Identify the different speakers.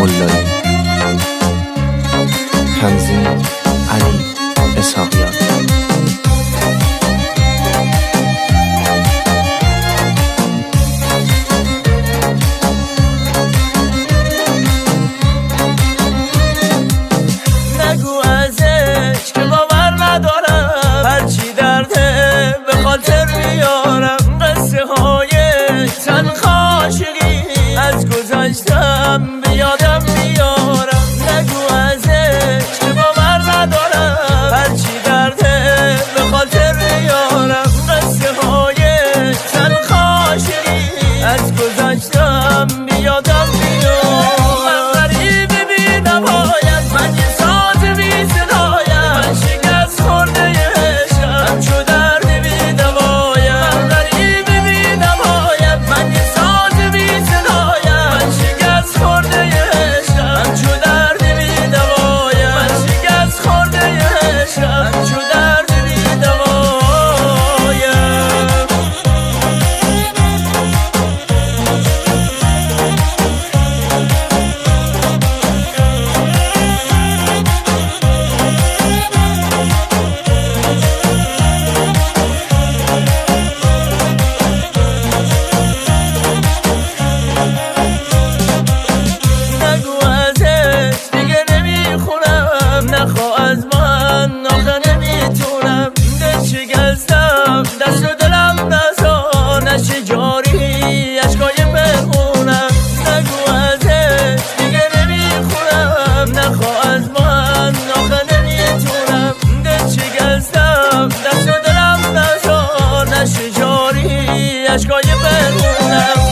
Speaker 1: ملایی. تنظیم علی اسحاقیان.
Speaker 2: نگو ازش که باور ندارم، هرچی درده به خاطر میارم. قصه های تلخ عاشقی از گذشتم به یادم میارم. نگو ازش که باور ندارم، هرچی درده به خاطر میارم. قصه های تلخ عاشقی از گذشتم به یادم میارم. من غریب بی نوایم، من یه ساز بی صدایم، من شکست خورده عشقم چو درد بی دوایم. من غریب بی نوایم، من یه ساز بی صدایم، من شکست خورده عشقم چو درد بی دوایم. من شکست خورده عشقم چو درد بی دوایم. نگو ازش دیگه نمیخونم، نخوا از من آخه نمیتونم. دل شکستم دست و دلم نزار، نشه جاری اشکای بخونم. نگو ازش دیگه نمیخونم، نخوا از من آخه نمیتونم. دل شکستم دست و دلم نزار، نشه جاری اشکای بخونم.